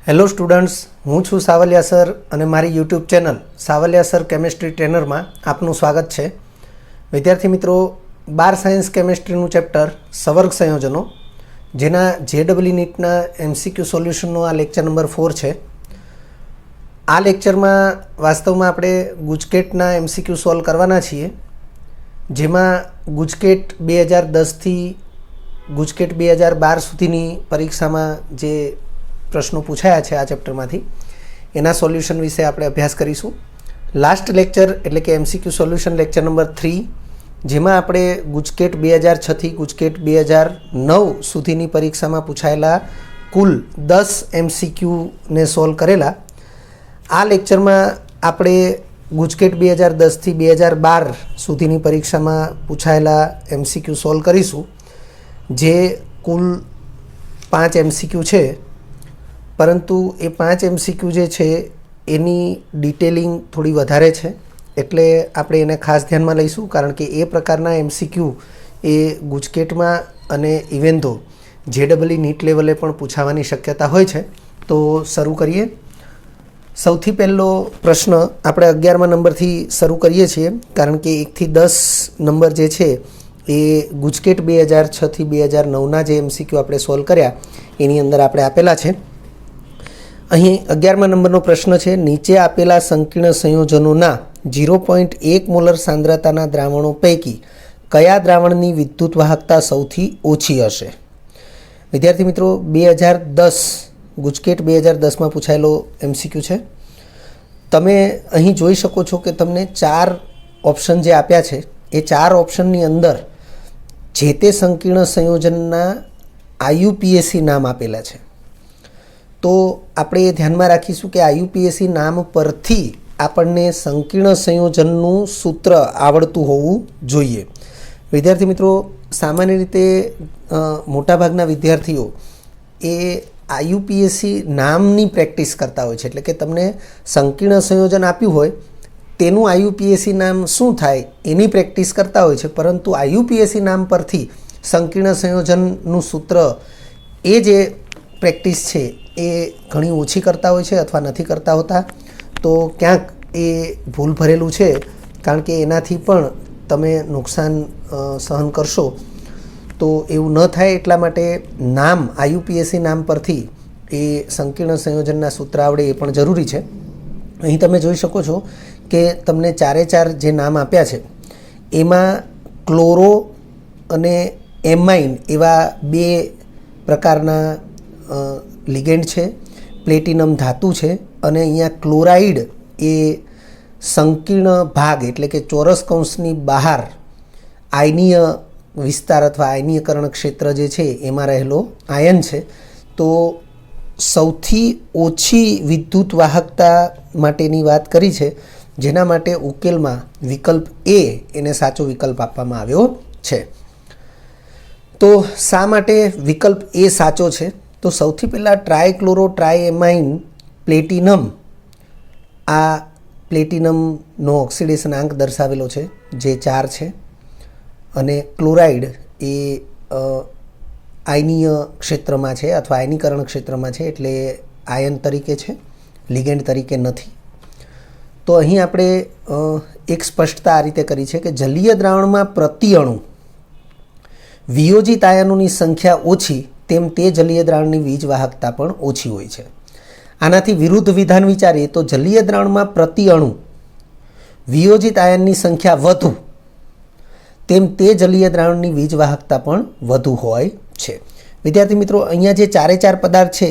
Hello students, હું છું Savaliya sir અને મારી YouTube channel Savaliya sir chemistry ટ્રેનરમાં આપનું સ્વાગત છે. વિદ્યાર્થી મિત્રો, 12 સાયન્સ કેમેસ્ટ્રીનું ચેપ્ટર સવર્ગ સંયોજનો, જેના JEE નીટના MCQ સોલ્યુશનનો આ લેક્ચર નંબર 4 છે. આ લેક્ચરમાં વાસ્તવમાં આપણે ગુજકેટના MCQ સોલ્વ કરવાના છીએ, જેમાં ગુજકેટ 2010થી ગુજકેટ 2012 સુધીની પરીક્ષામાં જે પ્રશ્નો પૂછાયા છે આ ચેપ્ટરમાંથી એના સોલ્યુશન વિશે આપણે અભ્યાસ કરીશું. લાસ્ટ લેક્ચર એટલે કે MCQ સોલ્યુશન લેક્ચર નંબર 3, જેમાં આપણે ગુજકેટ 2006થી ગુજકેટ 2009 સુધીની પરીક્ષામાં પૂછાયેલા કુલ 10 MCQને સોલ્વ કરેલા. આ લેક્ચરમાં આપણે ગુજકેટ 2010થી 2012 સુધીની પરીક્ષામાં પૂછાયેલા MCQ સોલ્વ કરીશું, જે કુલ 5 MCQ છે. પરંતુ એ 5 MCQ જે છે એની ડિટેલિંગ થોડી વધારે છે, એટલે આપણે એને ખાસ ધ્યાનમાં લઈશું, કારણ કે એ પ્રકારના MCQ એ ગુજકેટમાં અને ઇવન ધો JEE નીટ લેવલે પણ પૂછાવાની શક્યતા હોય છે. તો શરૂ કરીએ. સૌથી પહેલો પ્રશ્ન આપણે 11મા નંબરથી શરૂ કરીએ છીએ, કારણ કે 1થી 10 નંબર જે છે એ ગુજકેટ 2006થી 2009ના જે MCQ આપણે સોલ્વ કર્યા એની અંદર આપણે આપેલા છે. અહીં 11મા નંબરનો પ્રશ્ન છે, નીચે આપેલા સંકીર્ણ સંયોજનોના 0.1 મોલર સાંદ્રતાના દ્રાવણો પૈકી કયા દ્રાવણની વિદ્યુત વાહકતા સૌથી ઓછી હશે? વિદ્યાર્થી મિત્રો, 2010 ગુજકેટ 2010માં પૂછાયેલો MCQ છે. તમે અહીં જોઈ શકો છો કે તમને 4 ઓપ્શન જે આપ્યા છે એ 4 ઓપ્શનની અંદર જે તે સંકીર્ણ સંયોજનના IUPAC નામ આપેલા છે. તો આપણે એ ધ્યાનમાં રાખીશું કે IUPAC નામ પરથી આપણને સંકીર્ણ સંયોજનનું સૂત્ર આવડતું હોવું જોઈએ. વિદ્યાર્થી મિત્રો, સામાન્ય રીતે મોટાભાગના વિદ્યાર્થીઓ એ IUPAC નામની પ્રેક્ટિસ કરતા હોય છે, એટલે કે તમને સંકીર્ણ સંયોજન આપ્યું હોય તેનું IUPAC નામ શું થાય એની પ્રેક્ટિસ કરતા હોય છે, પરંતુ IUPAC નામ પરથી સંકીર્ણ સંયોજનનું સૂત્ર એ જે પ્રેક્ટિસ છે એ ઘણી ઓછી કરતા હોય છે અથવા નથી કરતા હોતા. તો ક્યાંક એ ભૂલ ભરેલું છે, કારણ કે એનાથી પણ તમે નુકસાન સહન કરશો. તો એવું ન થાય એટલા માટે નામ IUPAC નામ પરથી એ સંકીર્ણ સંયોજનના સૂત્ર આવડે એ પણ જરૂરી છે. અહીં તમે જોઈ શકો છો કે તમને 4 જે નામ આપ્યા છે એમાં ક્લોરો અને એમાઇન એવા 2 પ્રકારના લિગેન્ડ છે, પ્લેટિનમ ધાતુ છે, અને અહીંયા ક્લોરાઇડ એ સંકીર્ણ ભાગ એટલે કે ચોરસ કૌંસની બહાર આયનીય વિસ્તાર અથવા આયનીયકરણ ક્ષેત્ર જે છે એમાં રહેલો આયન છે. તો સૌથી ઓછી વિદ્યુત વાહકતા માટેની વાત કરી છે, જેના માટે ઉકેલમાં વિકલ્પ A એને સાચો વિકલ્પ આપવામાં આવ્યો છે. તો શા માટે વિકલ્પ A સાચો છે? તો સૌથી પહેલાં ટ્રાયક્લોરો ટ્રાયએમાઇન પ્લેટિનમ, આ પ્લેટિનમનો ઓક્સિડેશન આંક દર્શાવેલો છે જે 4 છે, અને ક્લોરાઇડ એ આયનીય ક્ષેત્રમાં છે અથવા આયનીકરણ ક્ષેત્રમાં છે, એટલે આયન તરીકે છે, લિગેન્ડ તરીકે નથી. તો અહીં આપણે એક સ્પષ્ટતા આ રીતે કરી છે કે જલીય દ્રાવણમાં પ્રતિ અણુ વિયોજિત આયનોની સંખ્યા ઓછી, તેમ તે જલીય દ્રાવણની વીજ વાહકતા પણ ઓછી હોય છે. આનાથી વિરુદ્ધ વિધાન વિચારીએ તો જલીય દ્રાવણમાં પ્રતિ અણુ વિયોજિત આયનની સંખ્યા વધુ, તેમ તે જલીય દ્રાવણની વીજ વાહકતા પણ વધુ હોય છે. વિદ્યાર્થી મિત્રો, અહીંયા જે 4 પદાર્થ છે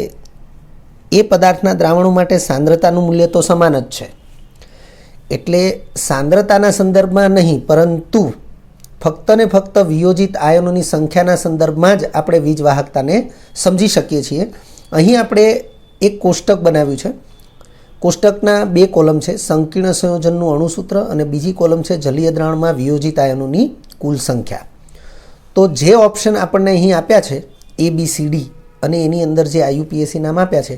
એ પદાર્થના દ્રાવણો માટે સાંદ્રતાનું મૂલ્ય તો સમાન જ છે, એટલે સાંદ્રતાના સંદર્ભમાં નહીં, પરંતુ ફક્ત ને ફક્ત વિયોજિત આયનોની સંખ્યાના સંદર્ભમાં જ આપણે વીજ વાહકતાને સમજી શકીએ છીએ. અહીં આપણે એક કોષ્ટક બનાવ્યું છે. કોષ્ટકના 2 કોલમ છે, સંકીર્ણ સંયોજનનું અણુસૂત્ર, અને બીજી કોલમ છે જલીય દ્રાવણમાં વિયોજિત આયનોની કુલ સંખ્યા. તો જે ઓપ્શન આપણને અહીં આપ્યા છે ABCD, અને એની અંદર જે IUPAC નામ આપ્યા છે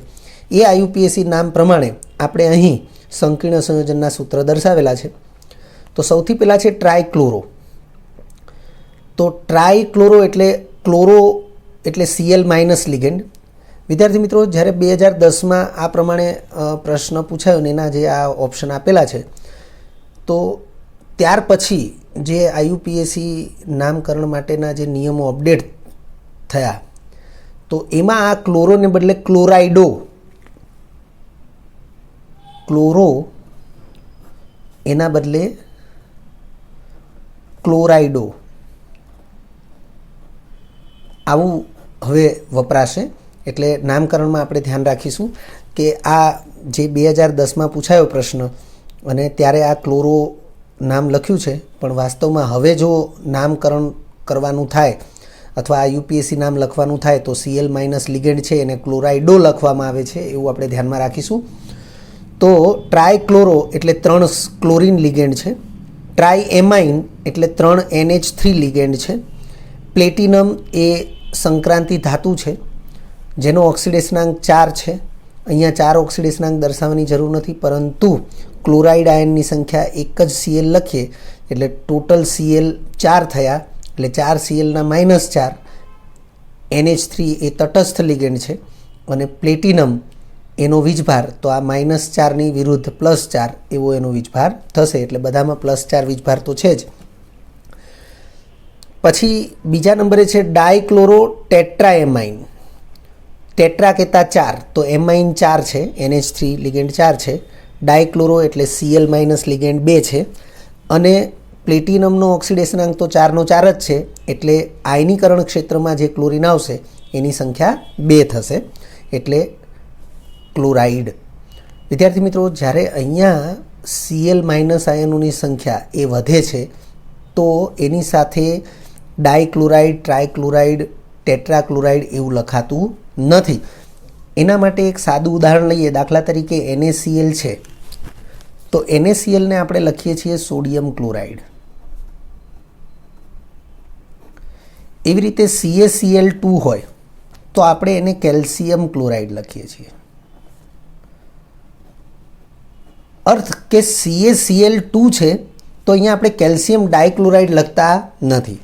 એ IUPAC નામ પ્રમાણે આપણે અહીં સંકીર્ણ સંયોજનના સૂત્ર દર્શાવેલા છે. તો સૌથી પહેલાં છે ટ્રાયક્લોરો. તો ટ્રાયક્લોરો એટલે ક્લોરો એટલે Cl- લિગેન્ડ, વિદ્યાર્થી મિત્રો, જ્યારે 2010માં આ પ્રમાણે પ્રશ્ન પૂછાયો ને એના જે આ ઓપ્શન આપેલા છે, તો ત્યાર પછી જે IUPAC નામકરણ માટેના જે નિયમો અપડેટ થયા, તો એમાં આ ક્લોરોને બદલે ક્લોરો એના બદલે ક્લોરાઇડો આવું હવે વપરાશે. એટલે નામકરણમાં આપણે ધ્યાન રાખીશું કે આ જે 2010માં પૂછાયો પ્રશ્ન અને ત્યારે આ ક્લોરો નામ લખ્યું છે, પણ વાસ્તવમાં હવે જો નામકરણ કરવાનું થાય અથવા આ UPSC નામ લખવાનું થાય તો Cl- લિગેન્ડ છે એને ક્લોરાઇડો લખવામાં આવે છે, એવું આપણે ધ્યાનમાં રાખીશું. તો ટ્રાયક્લોરો એટલે 3 ક્લોરીન લિગેન્ડ છે, ટ્રાયએમાઇન એટલે 3 NH3 લિગેન્ડ છે, પ્લેટિનમ એ સંક્રાંતિ ધાતુ છે જેનો ઓક્સિડેશનાંક 4 છે. અહીંયા 4 ઓક્સિડેશનાંક દર્શાવવાની જરૂર નથી, પરંતુ ક્લોરાઇડ આયનની સંખ્યા એક જ Cl લખીએ એટલે ટોટલ Cl 4 થયા, એટલે 4 Clના -4. NH3 એ તટસ્થ લિગેન્ડ છે અને પ્લેટિનમ એનો વીજભાર, તો આ -4ની વિરુદ્ધ +4 એવો એનો વીજભાર થશે, એટલે બધામાં +4 વીજભાર તો છે જ. પછી બીજા નંબરે છે ડાયક્લોરો ટેટ્રાએમાઇન. ટેટ્રા કહેતા 4, તો એમાઇન 4 છે, NH3 લિગેન્ડ 4 છે, ડાયક્લોરો એટલે Cl- લિગેન્ડ 2 છે, અને પ્લેટિનમનો ઓક્સિડેશનાંક તો 4નો 4 જ છે, એટલે આયનીકરણ ક્ષેત્રમાં જે ક્લોરીન આવશે એની સંખ્યા 2 થશે, એટલે ક્લોરાઇડ. વિદ્યાર્થી મિત્રો, જ્યારે અહીંયા Cl- આયનોની સંખ્યા એ વધે છે તો એની સાથે ડાયક્લોરાઇડ, ટ્રાયક્લોરાઇડ, ટેટ્રાક્લોરાઇડ એવું લખાતું નથી. એના માટે એક સાદું ઉદાહરણ લઈએ. દાખલા તરીકે NaCl છે, તો NaClને આપણે લખીએ છીએ સોડિયમ ક્લોરાઇડ. એવી રીતે CaCl2 હોય તો આપણે એને કેલ્શિયમ ક્લોરાઇડ લખીએ છીએ. અર્થ કે CaCl2 છે તો અહીંયા આપણે કેલ્શિયમ ડાયક્લોરાઇડ લખતા નથી,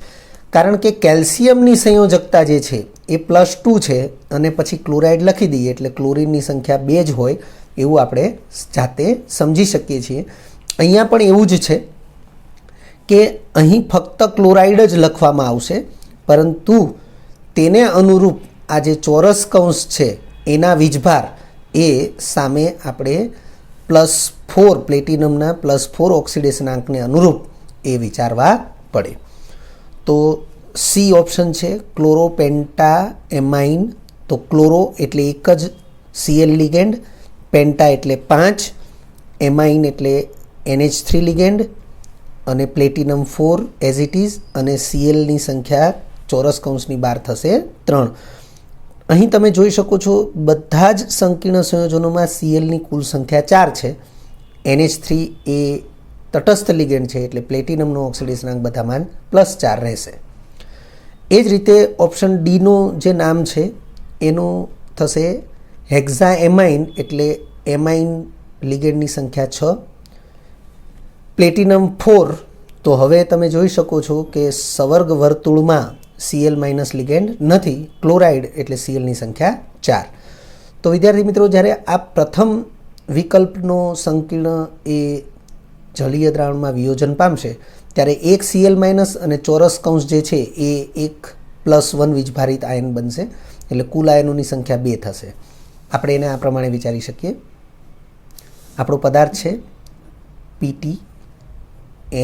કારણ કે કેલ્શિયમની સંયોજકતા જે છે એ +2 છે અને પછી ક્લોરાઇડ લખી દઈએ એટલે ક્લોરીનની સંખ્યા 2 જ હોય એવું આપણે જાતે સમજી શકીએ છીએ. અહીંયા પણ એવું જ છે કે અહીં ફક્ત ક્લોરાઇડ જ લખવામાં આવશે, પરંતુ તેને અનુરૂપ આ જે ચોરસ કૌંસ છે એના વીજભાર એ સામે આપણે +4 પ્લેટિનમના +4 ઓક્સિડેશનાંકને અનુરૂપ એ વિચારવા પડે. તો C ઓપ્શન છે ક્લોરોપેન્ટાએમાઇન. તો ક્લોરો એટલે એક જ Cl લિગેન્ડ, પેન્ટા એટલે 5, એમાઇન એટલે NH3 લિગેન્ડ અને પ્લેટિનમ 4 એઝ ઇટ ઇઝ, અને Clની સંખ્યા ચોરસ કૌંસની બહાર થશે 3. અહીં તમે જોઈ શકો છો બધા જ સંકીર્ણ સંયોજનોમાં Clની કુલ સંખ્યા 4 છે. NH3 એ તટસ્થ લિગેન્ડ છે એટલે પ્લેટિનમનો ઓક્સિડેશનાંક બધામાં +4 રહેશે. એ જ રીતે ઓપ્શન ડીનો જે નામ છે એનું થશે હેક્ઝાએમાઇન, એટલે એમાઇન લિગેન્ડની સંખ્યા 6, પ્લેટિનમ 4. તો હવે તમે જોઈ શકો છો કે સવર્ગ વર્તુળમાં Cl- લિગેન્ડ નથી, ક્લોરાઇડ એટલે Clની સંખ્યા 4. તો વિદ્યાર્થી મિત્રો, જ્યારે આ પ્રથમ વિકલ્પનો સંકીર્ણ એ જલીય દ્રાવણમાં વિયોજન પામશે ત્યારે એક Cl- અને ચોરસ કૌંસ જે છે એ એક +1 વીજભારિત આયન બનશે, એટલે કુલ આયનોની સંખ્યા 2 થશે. આપણે એને આ પ્રમાણે વિચારી શકીએ. આપણો પદાર્થ છે Pt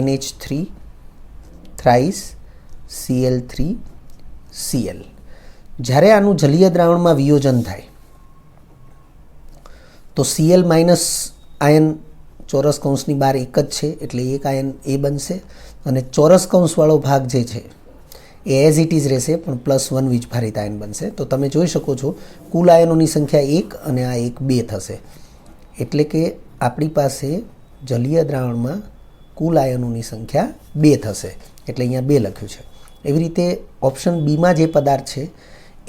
NH3 થ્રાઇસ Cl3Cl. જ્યારે આનું જલીય દ્રાવણમાં વિયોજન થાય તો Cl- આયન ચોરસ કૌંસની બહાર એક જ છે એટલે એક આયન એ બનશે, અને ચોરસ કૌંસવાળો ભાગ જે છે એ એઝ ઇટ ઇઝ રહેશે પણ +1 વીજભારિત આયન બનશે. તો તમે જોઈ શકો છો કુલ આયનોની સંખ્યા 1 અને આ એક 2 થશે, એટલે કે આપણી પાસે જલીય દ્રાવણમાં કુલ આયનોની સંખ્યા 2 થશે, એટલે અહીંયા 2 લખ્યું છે. એવી રીતે ઓપ્શન બીમાં જે પદાર્થ છે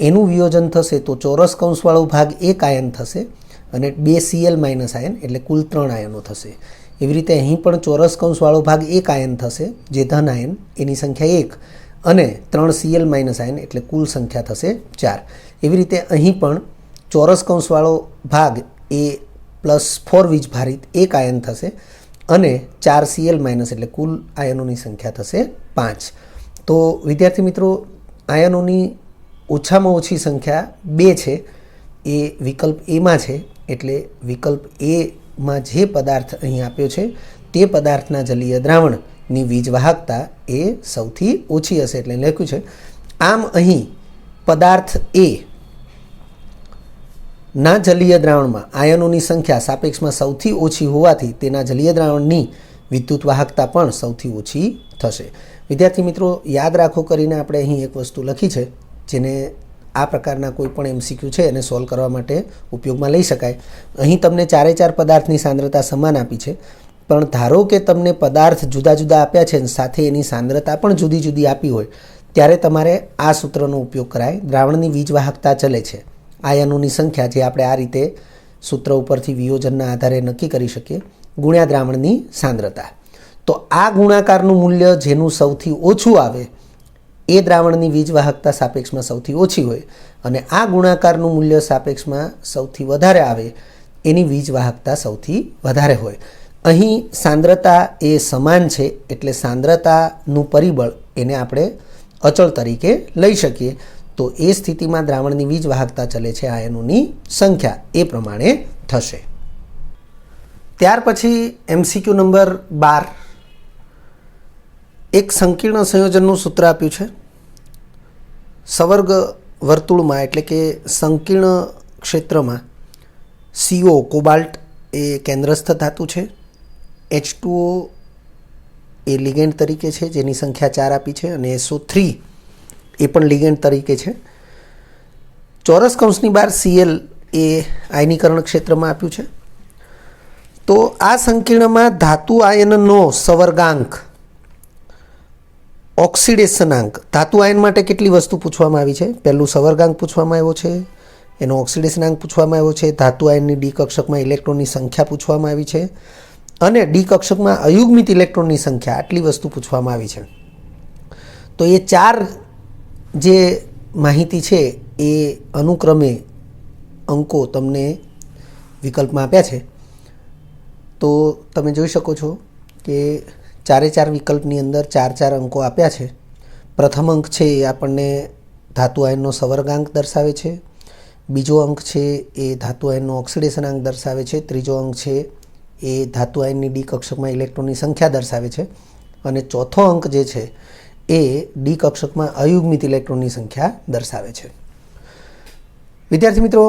એનું વિયોજન થશે તો ચોરસ કૌંસવાળો ભાગ એક આયન થશે અને 2 Cl- આયન એટલે કુલ 3 આયનો થશે. એવી રીતે અહીં પણ ચોરસ કૌંસવાળો ભાગ એક આયન થશે જે ધન આયન, એની સંખ્યા 1, અને 3 Cl- આયન એટલે કુલ સંખ્યા થશે 4. એવી રીતે અહીં પણ ચોરસ કૌંસવાળો ભાગ એ +4 વીજભારિત એક આયન થશે અને 4 Cl- એટલે કુલ આયનોની સંખ્યા થશે 5. તો વિદ્યાર્થી મિત્રો, આયનોની ઓછામાં ઓછી સંખ્યા 2 છે એ વિકલ્પ એમાં છે, એટલે વિકલ્પ એમાં જે પદાર્થ અહીં આપ્યો છે તે પદાર્થના જલીય દ્રાવણની વીજવાહકતા એ સૌથી ઓછી હશે, એટલે લખ્યું છે. આમ અહીં પદાર્થ એ ના જલીય દ્રાવણમાં આયનોની સંખ્યા સાપેક્ષમાં સૌથી ઓછી હોવાથી તેના જલીય દ્રાવણની વિદ્યુત વાહકતા પણ સૌથી ઓછી થશે. વિદ્યાર્થી મિત્રો, યાદ રાખો કરીને આપણે અહીં એક વસ્તુ લખી છે જેને આ પ્રકારના કોઈ પણ MCQ છે એને સોલ્વ કરવા માટે ઉપયોગમાં લઈ શકાય. અહીં તમને 4 પદાર્થની સાંદ્રતા સમાન આપી છે, પણ ધારો કે તમને પદાર્થ જુદા જુદા આપ્યા છે અને સાથે એની સાંદ્રતા પણ જુદી જુદી આપી હોય, ત્યારે તમારે આ સૂત્રનો ઉપયોગ કરાય. દ્રાવણની વીજવાહકતા ચલે છે, આયનોની સંખ્યા જે આપણે આ રીતે સૂત્ર ઉપરથી વિયોજનના આધારે નક્કી કરી શકીએ, ગુણ્યા દ્રાવણની સાંદ્રતા. તો આ ગુણાકારનું મૂલ્ય જેનું સૌથી ઓછું આવે એ દ્રાવણની વીજવાહકતા સાપેક્ષમાં સૌથી ઓછી હોય, અને આ ગુણાકારનું મૂલ્ય સાપેક્ષમાં સૌથી વધારે આવે એની વીજવાહકતા સૌથી વધારે હોય. અહીં સાંદ્રતા એ સમાન છે, એટલે સાંદ્રતાનું પરિબળ એને આપણે અચળ તરીકે લઈ શકીએ. તો એ સ્થિતિમાં દ્રાવણની વીજવાહકતા ચલે છે આયનોની સંખ્યા એ પ્રમાણે થશે. ત્યાર પછી MCQ નંબર 12, એક સંકીર્ણ સંયોજનનું સૂત્ર આપ્યું છે. સવર્ગ વર્તુળમાં એટલે કે સંકીર્ણ ક્ષેત્રમાં CO કોબાલ્ટ એ કેન્દ્રસ્થ ધાતુ છે, H2O એ લિગેન્ડ તરીકે છે જેની સંખ્યા 4 આપી છે, અને SO3 એ પણ લિગેન્ડ તરીકે છે. ચોરસ કૌંસની બહાર Cl એ આયનીકરણ ક્ષેત્રમાં આપ્યું છે. તો આ સંકીર્ણમાં ધાતુ આયનનો સવર્ગાંક, ઓક્સિડેશનાંક, ધાતુ આયન માટે કેટલી વસ્તુ પૂછવામાં આવી છે? પહેલું સવર્ગાંક પૂછવામાં આવ્યો છે, એનો ઓક્સિડેશનાંક પૂછવામાં આવ્યો છે, ધાતુ આયનની ડી કક્ષકમાં ઇલેક્ટ્રોનની સંખ્યા પૂછવામાં આવી છે, અને ડી કક્ષકમાં અયુગ્મિત ઇલેક્ટ્રોનની સંખ્યા, આટલી વસ્તુ પૂછવામાં આવી છે. તો એ 4 જે માહિતી છે એ અનુક્રમે અંકો તમને વિકલ્પમાં આપ્યા છે. તો તમે જોઈ શકો છો કે 4 વિકલ્પની અંદર 4 અંકો આપ્યા છે. પ્રથમ અંક છે એ આપણને ધાતુ આયનનો સવર્ગાંક દર્શાવે છે, બીજો અંક છે એ ધાતુ આયનનો ઓક્સિડેશનાંક દર્શાવે છે, ત્રીજો અંક છે એ ધાતુ આયનની ડી કક્ષકમાં ઇલેક્ટ્રોનની સંખ્યા દર્શાવે છે, અને ચોથો અંક જે છે એ ડી કક્ષકમાં અયુગ્મિત ઇલેક્ટ્રોનની સંખ્યા દર્શાવે છે. વિદ્યાર્થી મિત્રો,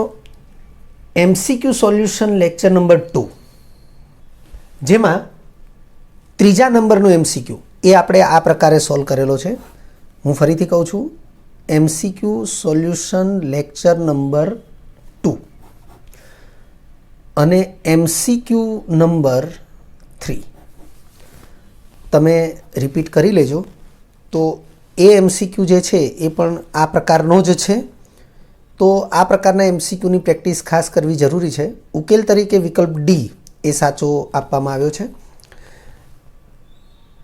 MCQ સોલ્યુશન લેક્ચર નંબર 2, જેમાં 3જા નંબરનો MCQ એ આપણે આ પ્રકારે સોલ્વ કરેલો છે. હું ફરીથી કહું છું, MCQ સોલ્યુશન લેક્ચર નંબર 2 અને MCQ નંબર 3 તમે રિપીટ કરી લેજો. તો એ MCQ જે છે એ પણ આ પ્રકારનો જ છે. તો આ પ્રકારના MCQની પ્રેક્ટિસ ખાસ કરવી જરૂરી છે. ઉકેલ તરીકે વિકલ્પ ડી એ સાચો આપવામાં આવ્યો છે.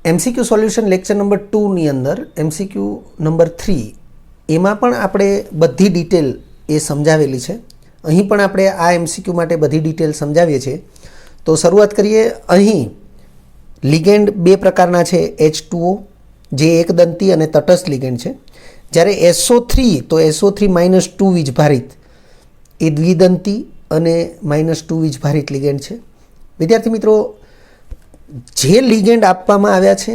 MCQ સોલ્યુશન લેક્ચર નંબર 2ની અંદર MCQ નંબર 3 એમાં પણ આપણે બધી ડિટેલ એ સમજાવેલી છે. અહીં પણ આપણે આ MCQ માટે બધી ડિટેલ સમજાવીએ છીએ. તો શરૂઆત કરીએ. અહીં લિગેન્ડ 2 પ્રકારના છે, H2O જે એકદંતી અને તટસ્થ લિગેન્ડ છે, જ્યારે SO3 તો SO3-2 વીજભારિત એ દ્વિદંતી અને -2 વીજભારિત લિગેન્ડ છે. વિદ્યાર્થી મિત્રો, જે લિગેન્ડ આપવામાં આવ્યા છે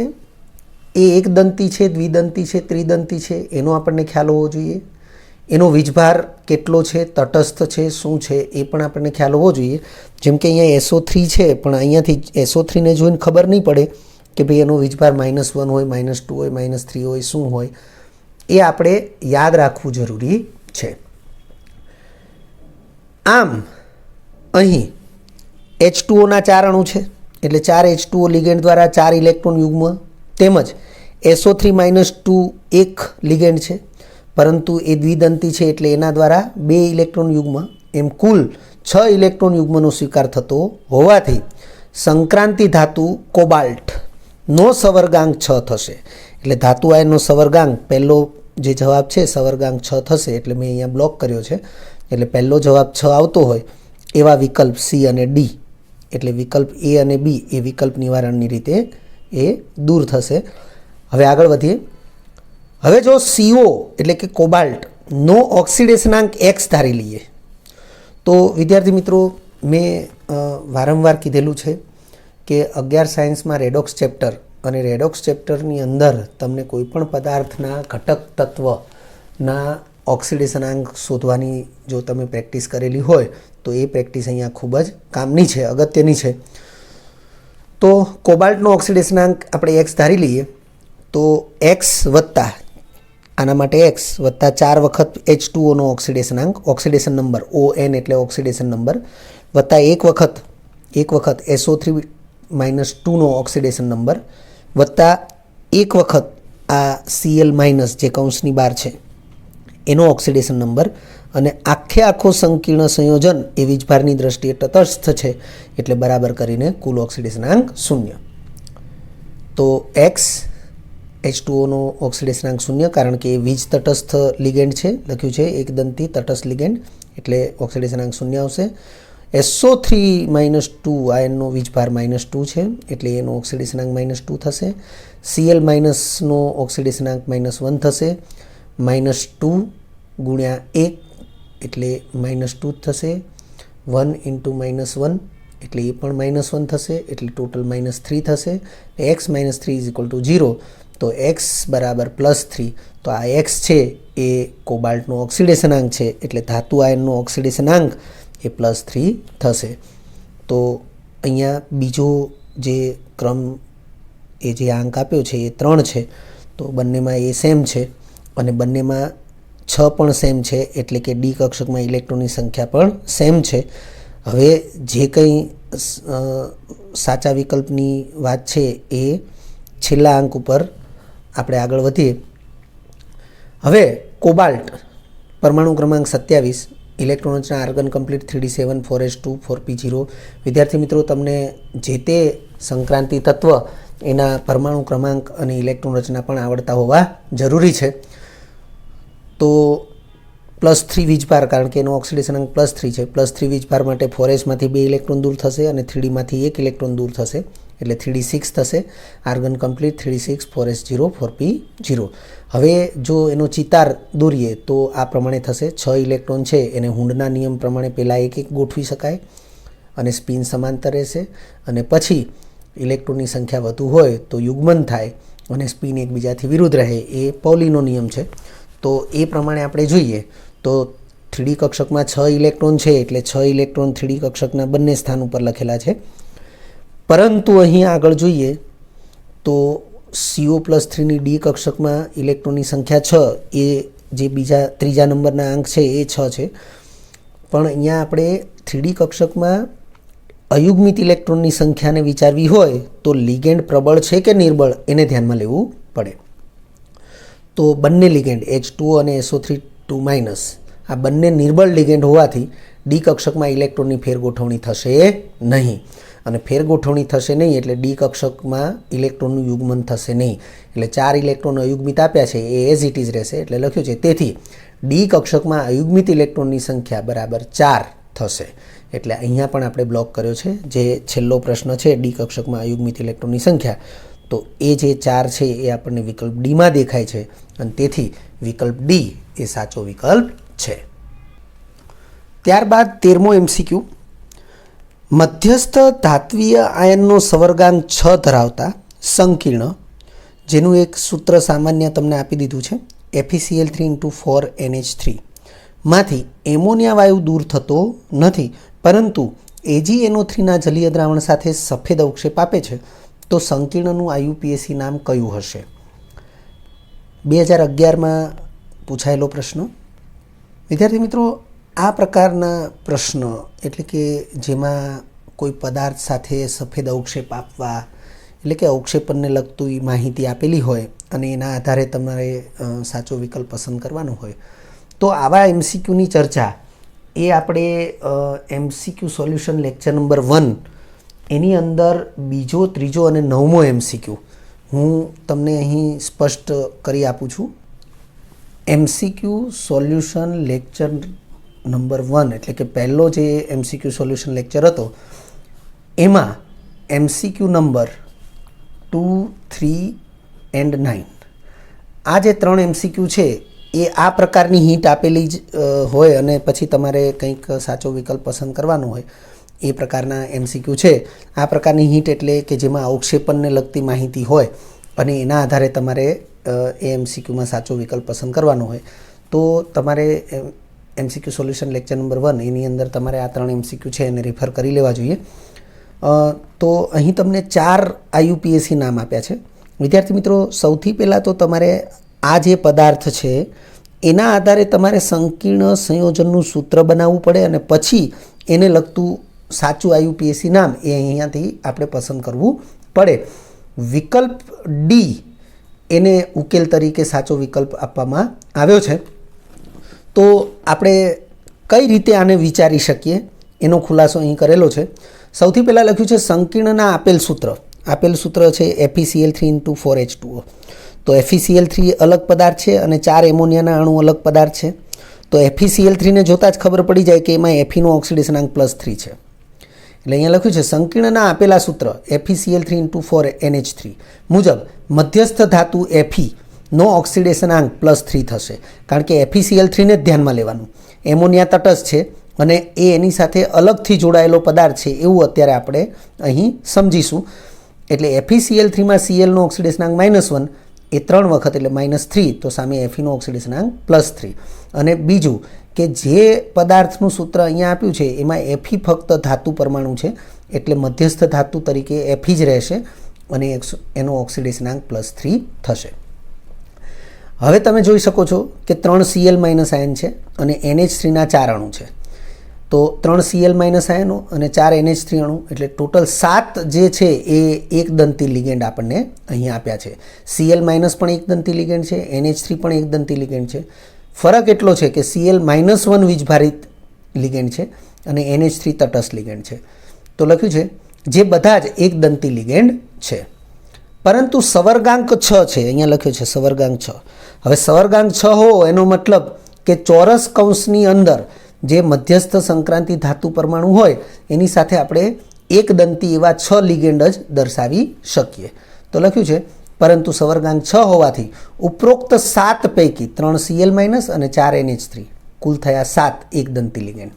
એ એકદંતી છે, દ્વિદંતી છે, ત્રિદંતી છે, એનો આપણને ખ્યાલ હોવો જોઈએ. એનો વીજભાર કેટલો છે, તટસ્થ છે, શું છે એ પણ આપણને ખ્યાલ હોવો જોઈએ. જેમ કે અહીંયા SO3 છે, પણ અહીંયાથી SO3ને જોઈને ખબર નહીં પડે કે ભાઈ એનો વીજભાર -1 હોય, -2 હોય, -3 હોય, શું હોય, એ આપણે યાદ રાખવું જરૂરી છે. આમ અહીં H2Oના 4 અણુ છે, એટલે 4 H2O લિગેન્ડ દ્વારા 4 ઇલેક્ટ્રોન યુગ્મ, તેમજ SO3-2 એક લિગેન્ડ છે, પરંતુ એ દ્વિદંતી છે એટલે એના દ્વારા 2 ઇલેક્ટ્રોન યુગ્મ, એમ કુલ 6 ઇલેક્ટ્રોન યુગ્મનો સ્વીકાર થતો હોવાથી સંક્રાંતિ ધાતુ કોબાલ્ટનો સવર્ગાંક 6 થશે. એટલે ધાતુ આયનનો સવર્ગાંક, પહેલો જે જવાબ છે સવર્ગાંક 6 થશે, એટલે મેં અહીંયા બ્લોક કર્યો છે. એટલે પહેલો જવાબ 6 આવતો હોય એવા વિકલ્પ સી અને ડી એટલે વિકલ્પ એ અને બી એ વિકલ્પ નિવારણની રીતે એ દૂર થશે. હવે આગળ વધીએ. હવે જો CO એટલે કે કોબાલ્ટનો ઓક્સિડેશનાંક એક્સ ધારી લઈએ તો વિદ્યાર્થી મિત્રો મેં વારંવાર કીધેલું છે કે 11 સાયન્સમાં રેડોક્સ ચેપ્ટર અને રેડોક્સ ચેપ્ટરની અંદર તમને કોઈપણ પદાર્થના ઘટક તત્વના ઓક્સિડેશનાંક શોધવાની જો તમે પ્રેક્ટિસ કરેલી હોય તો એ પ્રેક્ટિસ અહીંયા ખૂબ જ કામની છે, અગત્યની છે. તો કોબાલ્ટનો ઓક્સિડેશનાંક આપણે એક્સ ધારી લઈએ તો એક્સ વત્તા આના માટે એક્સ વત્તા 4 વખત H2Oનો ઓક્સિડેશન નંબર ON એટલે ઓક્સિડેશન નંબર વત્તા એક વખત SO3 -2નો ઓક્સિડેશન નંબર વત્તા એક વખત આ Cl- જે કૌંસની બહાર છે એનો ઓક્સિડેશન નંબર અને આખો સંકીર્ણ સંયોજન એ વીજભારની દ્રષ્ટિએ તટસ્થ છે એટલે બરાબર કરીને કુલ ઓક્સિડેશનાંક 0. તો એક્સ H2Oનો ઓક્સિડેશનાંક 0 કારણ કે એ વીજ તટસ્થ લિગેન્ડ છે, લખ્યું છે એકદંતી તટસ્થ લિગેન્ડ એટલે ઓક્સિડેશનાંક 0 આવશે. SO3 -2 આ એનો વીજભાર -2 છે એટલે એનો ઓક્સિડેશનાંક -2 થશે. Cl- નો ઓક્સિડેશનાંક -1 થશે. -2 ગુણ્યા 1 એટલે -2 થશે. 1 × -1 એટલે એ પણ -1 થશે એટલે ટોટલ -3 થશે. x - 3 = 0 તો x બરાબર +3. તો આ x છે એ કોબાલ્ટનો ઓક્સિડેશનાંક છે એટલે ધાતુ આયનનો ઓક્સિડેશનાંક એ +3 થશે. તો અહીંયા બીજો જે ક્રમ એ જે આંક આપ્યો છે એ 3 છે તો બંનેમાં એ સેમ છે અને બંનેમાં 6 પણ સેમ છે એટલે કે ડી કક્ષકમાં ઇલેક્ટ્રોનની સંખ્યા પણ સેમ છે. હવે જે કંઈ સાચા વિકલ્પની વાત છે એ છેલ્લા અંક ઉપર આપણે આગળ વધીએ. હવે કોબાલ્ટ પરમાણુ ક્રમાંક 27 ઇલેક્ટ્રોન રચના argon complete 3d7 4s2 4p0. વિદ્યાર્થી મિત્રો તમને જે તે સંક્રાંતિ તત્વ એના પરમાણુ ક્રમાંક અને ઇલેક્ટ્રોન રચના પણ આવડતા હોવા જરૂરી છે. તો +3 વીજભાર કારણ કે એનો ઓક્સિડેશનાંક +3 છે. +3 વીજભાર માટે 4sમાંથી 2 ઇલેક્ટ્રોન દૂર થશે અને 3dમાંથી 1 ઇલેક્ટ્રોન દૂર થશે એટલે 3d6 થશે. Argon complete 3d6 4s0 4p0. હવે જો એનો ચિતાર દોરીએ તો આ પ્રમાણે થશે. 6 ઇલેક્ટ્રોન છે એને હુન્ડના નિયમ પ્રમાણે પહેલાં એક ગોઠવી શકાય અને સ્પિન સમાંતર રહેશે અને પછી ઇલેક્ટ્રોનની સંખ્યા વધુ હોય તો યુગ્મન થાય અને સ્પિન એકબીજાથી વિરુદ્ધ રહે એ પૌલીનો નિયમ છે. તો એ પ્રમાણે આપણે જોઈએ તો 3D કક્ષકમાં 6 ઇલેક્ટ્રોન છે એટલે 6 ઇલેક્ટ્રોન 3D કક્ષકના બંને સ્થાન ઉપર લખેલા છે. પરંતુ અહીં આગળ જોઈએ તો CO+3ની ડી કક્ષકમાં ઇલેક્ટ્રોનની સંખ્યા 6 એ જે ત્રીજા નંબરના અંક છે એ 6 છે. પણ અહીંયા આપણે 3D કક્ષકમાં અયુગ્મિત ઇલેક્ટ્રોનની સંખ્યાને વિચારવી હોય તો લિગેન્ડ પ્રબળ છે કે નિર્બળ એને ધ્યાનમાં લેવું પડે. તો બંને લિગેન્ડ H2O અને SO3 આ બંને નિર્બળ લિગેન્ડ હોવાથી ડી કક્ષકમાં ઇલેક્ટ્રોનની ફેરગોઠવણી થશે નહીં અને ફેરગોઠવણી થશે નહીં એટલે ડી કક્ષકમાં ઇલેક્ટ્રોનનું યુગ્મન થશે નહીં એટલે 4 ઇલેક્ટ્રોન અયુગ્મિત આપ્યા છે એ એઝ ઇટ ઇઝ રહેશે એટલે લખ્યું છે. તેથી ડી કક્ષકમાં અયુગ્મિત ઇલેક્ટ્રોનની સંખ્યા બરાબર 4 થશે એટલે અહીંયા પણ આપણે બ્લોક કર્યો છે. જે છેલ્લો પ્રશ્ન છે ડી કક્ષકમાં અયુગ્મિત ઇલેક્ટ્રોનની સંખ્યા તો એ જે 4 છે એ આપણને વિકલ્પ ડીમાં દેખાય છે અને તેથી વિકલ્પ ડી એ સાચો વિકલ્પ છે. ત્યારબાદ 13મો MCQ. મધ્યસ્થ ધાત્વીય આયનનો સંવર્ગાંક 6 ધરાવતા સંકીર્ણ જેનું એક સૂત્ર સામાન્ય તમને આપી દીધું છે FeCl3 × 4NH3 માંથી એમોનિયા વાયુ દૂર થતો નથી પરંતુ AgNO3ના જલીય દ્રાવણ સાથે સફેદ અવક્ષેપ આપે છે તો સંકીર્ણનું IUPAC નામ કયું હશે? 2011માં પૂછાયેલો પ્રશ્ન. વિદ્યાર્થી મિત્રો આ પ્રકારના પ્રશ્ન એટલે કે જેમાં કોઈ પદાર્થ સાથે સફેદ અવક્ષેપ આપવા એટલે કે અવક્ષેપણને લગતું માહિતી આપેલી હોય અને એના આધારે તમારે સાચો વિકલ્પ પસંદ કરવાનો હોય તો આવા MCQની ચર્ચા એ આપણે MCQ સોલ્યુશન લેક્ચર નંબર 1 એની અંદર બીજો, ત્રીજો અને 9મો MCQ હું તમને અહીં સ્પષ્ટ કરી આપું છું. MCQ સોલ્યુશન લેક્ચર નંબર 1 એટલે કે પહેલો જે MCQ સોલ્યુશન લેક્ચર હતો એમાં MCQ નંબર 2, 3 એન્ડ 9 આ જે 3 MCQ છે એ આ પ્રકારની હિન્ટ આપેલી જ હોય અને પછી તમારે કંઈક સાચો વિકલ્પ પસંદ કરવાનો હોય એ પ્રકારના MCQ છે. આ પ્રકારની હિન્ટ એટલે કે જેમાં અવક્ષેપણને લગતી માહિતી હોય અને એના આધારે તમારે એ MCQમાં સાચો વિકલ્પ પસંદ કરવાનો હોય તો તમારે MCQ સોલ્યુશન લેક્ચર નંબર 1 એની અંદર તમારે આ 3 MCQ છે એને રિફર કરી લેવા જોઈએ. તો અહીં તમને 4 IUPAC નામ આપ્યા છે. વિદ્યાર્થી મિત્રો, સૌથી પહેલાં તો તમારે આ જે પદાર્થ છે એના આધારે તમારે સંકીર્ણ સંયોજનનું સૂત્ર બનાવવું પડે અને પછી એને લગતું સાચું IUPAC નામ એ અહીંયાથી આપણે પસંદ કરવું પડે. વિકલ્પ ડી એને ઉકેલ તરીકે સાચો વિકલ્પ આપવામાં આવ્યો છે. તો આપણે કઈ રીતે આને વિચારી શકીએ એનો ખુલાસો અહીં કરેલો છે. સૌથી પહેલાં લખ્યું છે સંકીર્ણના આપેલ સૂત્ર છે FeCl3 × 4H2O. તો FeCl3 અલગ પદાર્થ છે અને 4 એમોનિયાના અણુ અલગ પદાર્થ છે. તો FeCl3ને જોતાં જ ખબર પડી જાય કે એમાં Feનો ઓક્સિડેશનાંક +3 છે. એટલે અહીંયા લખ્યું છે સંકીર્ણના આપેલા સૂત્ર FeCl3 × 4NH3 મુજબ મધ્યસ્થ ધાતુ Fe નો ઓક્સિડેશનાંક +3 થશે. કારણ કે FeCl3ને જ ધ્યાનમાં લેવાનું. એમોનિયા તટસ્થ છે અને એ એની સાથે અલગથી જોડાયેલો પદાર્થ છે એવું અત્યારે આપણે અહીં સમજીશું. એટલે FeCl3માં Clનો ઓક્સિડેશનાંક -1 એ 3 વખત એટલે -3, તો સામે Feનો ઓક્સિડેશનાંક +3. અને બીજું કે જે પદાર્થનું સૂત્ર અહીંયા આપ્યું છે એમાં Fe ફક્ત ધાતુ પરમાણુ છે એટલે મધ્યસ્થ ધાતુ તરીકે Fe જ રહેશે અને એનો ઓક્સિડેશનાંક +3 થશે. હવે તમે જોઈ શકો છો કે 3 Cl- આયન છે અને NH3ના 4 અણુ છે. તો 3 Cl- આયનો અને 4 NH3 અણુ એટલે ટોટલ 7 જે છે એ એકદંતી લિગેન્ડ આપણને અહીં આપ્યા છે. Cl- પણ એકદંતી લિગેન્ડ છે, NH3 પણ એકદંતી લિગેન્ડ છે. ફરક એટલો છે કે Cl-1 વીજભારિત લિગેન્ડ છે અને NH3 તટસ્થ લિગેન્ડ છે. તો લખ્યું છે જે બધા જ એકદંતી લિગેન્ડ છે. પરંતુ સવર્ગાંક 6 છે, અહીંયા લખ્યું છે સવર્ગાંક 6. હવે સવર્ગાંક 6 હોવો એનો મતલબ કે ચોરસ કૌંસની અંદર જે મધ્યસ્થ સંક્રાંતિ ધાતુ પરમાણુ હોય એની સાથે આપણે એકદંતી એવા 6 લિગેન્ડ જ દર્શાવી શકીએ. તો લખ્યું છે પરંતુ સવર્ગાંક 6 હોવાથી ઉપરોક્ત 7 પૈકી 3 Cl- અને 4 NH3 કુલ થયા 7 એકદંતી લિગેન્ડ.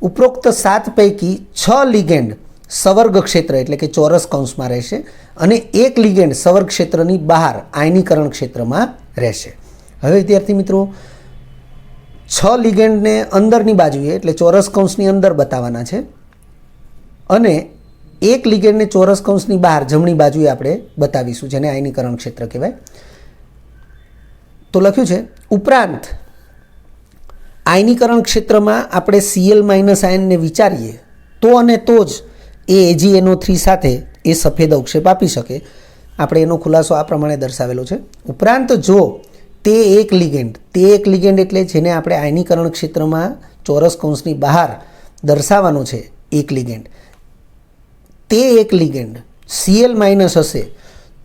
ઉપરોક્ત 7 પૈકી 6 લિગેન્ડ સવર્ગ ક્ષેત્ર એટલે કે ચોરસ કૌંસમાં રહેશે અને એક લિગેન્ડ સવર્ગ ક્ષેત્રની બહાર આયનીકરણ ક્ષેત્રમાં રહેશે. હવે વિદ્યાર્થી મિત્રો, 6 લિગેન્ડને અંદરની બાજુએ એટલે ચોરસ કૌંસની અંદર બતાવવાના છે અને એક લિગેન્ડને ચોરસ કૌંસની બહાર જમણી બાજુએ આપણે બતાવીશું જેને આયનીકરણ ક્ષેત્ર કહેવાય. તો લખ્યું છે ઉપરાંત આયનીકરણ ક્ષેત્રમાં આપણે Cl- આયનને વિચારીએ તો અને તો જ એ AgNO3 સાથે એ સફેદ અવક્ષેપ આપી શકે. આપણે એનો ખુલાસો આ પ્રમાણે દર્શાવેલો છે. ઉપરાંત જો તે એક લિગેન્ડ એટલે જેને આપણે આયનીકરણ ક્ષેત્રમાં ચોરસ કૌંસની બહાર દર્શાવવાનો છે એક લિગેન્ડ, તે એક લિગેન્ડ Cl- હશે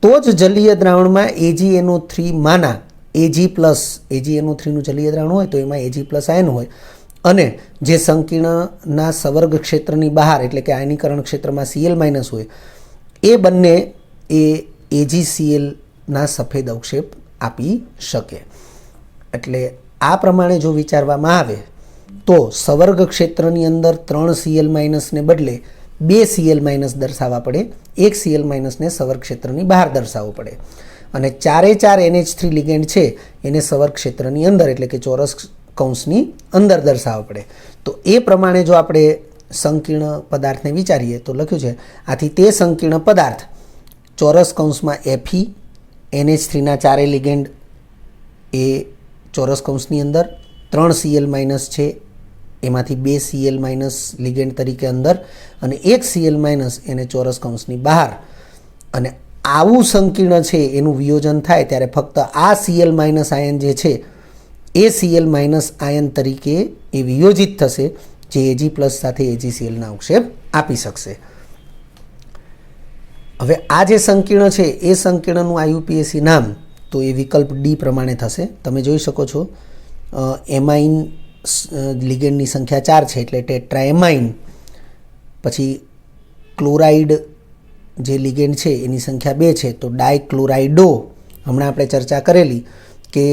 તો જ જલીય દ્રાવણમાં AgNO3 માના AgNO3નું જલીય દ્રાવણ હોય તો એમાં Ag+ આયન હોય અને જે સંકીર્ણના સવર્ગ ક્ષેત્રની બહાર એટલે કે આયનીકરણ ક્ષેત્રમાં Cl- હોય એ બંને એ AgClના સફેદ અવક્ષેપ આપી શકે. એટલે આ પ્રમાણે જો વિચારવામાં આવે તો સવર્ગ ક્ષેત્રની અંદર 3 Cl- ને બદલે 2 Cl- દર્શાવવા પડે, એક Cl- સવર્ગ ક્ષેત્રની બહાર દર્શાવવો પડે અને 4 NH3 લિગેન્ડ છે એને સવર્ગ ક્ષેત્રની અંદર એટલે કે ચોરસ કૌંસની અંદર દર્શાવવા પડે. તો એ પ્રમાણે જો આપણે સંકીર્ણ પદાર્થને વિચારીએ તો લખ્યું છે આથી તે સંકીર્ણ પદાર્થ ચોરસ કૌંસમાં Fe NH3ના 4 લિગેન્ડ એ ચોરસ કૌંસની અંદર 3 Cl- છે એમાંથી 2 Cl- લિગેન્ડ તરીકે અંદર અને એક Cl- એને ચોરસ કૌંસની બહાર. અને આવું સંકીર્ણ છે એનું વિયોજન થાય ત્યારે ફક્ત આ Cl- આયન જે છે એ Cl- આયન તરીકે એ વિયોજિત થશે જે Ag+ સાથે AgClના અવક્ષેપ આપી શકશે. હવે આ જે સંકીર્ણ છે એ સંકીર્ણનું IUPAC નામ તો એ વિકલ્પ ડી પ્રમાણે થશે. તમે જોઈ શકો છો એમાઇન લિગેન્ડની સંખ્યા 4 છે એટલે ટેટ્રાએમાઇન. પછી ક્લોરાઇડ જે લિગેન્ડ છે એની સંખ્યા 2 છે તો ડાયક્લોરાઇડો. હમણાં આપણે ચર્ચા કરેલી કે